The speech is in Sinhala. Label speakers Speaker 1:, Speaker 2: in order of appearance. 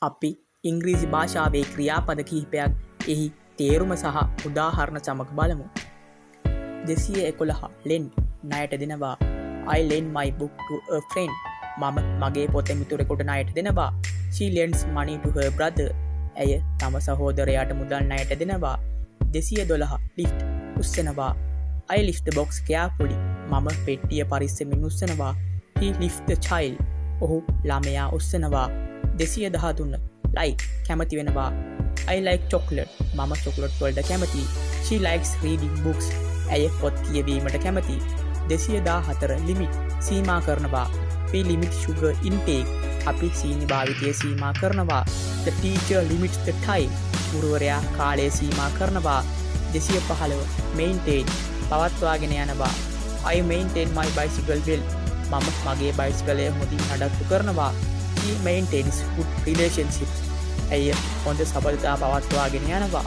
Speaker 1: අපි ඉංග්‍රීසි භාෂාවේ ක්‍රියාපද කිහිපයක් එහි තේරුම සහ උදාහරණ සමග බලමු. 211 lend ණයට දෙනවා. I lend my book to a friend. මම මගේ පොත මිතුරෙකුට ණයට දෙනවා. She lends money to her brother. ඇය තම සහෝදරයාට මුදල් ණයට දෙනවා. 212 lift උස්සනවා. I lift the box carefully. මම පෙට්ටිය පරිස්සමින් උස්සනවා. He lifts the child. ඔහු ළමයා උස්සනවා. 213 like කැමති වෙනවා. I like chocolate. මම චොකලට් වලට කැමතියි. She likes reading books. ඇය පොත් කියවීමට කැමතියි. 214 limit සීමා කරනවා. We limit sugar intake. අපි සීනි භාවිතය සීමා කරනවා. The teacher limits the time. ගුරුවරයා කාලය සීමා කරනවා. 215 maintain පවත්වාගෙන යනවා. I maintain my bicycle well. මම මගේ බයිසිකලය හොඳින් නඩත්තු කරනවා. He maintains good relationships. ඇය හොඳ සබඳතා පවත්වාගෙන යනවා.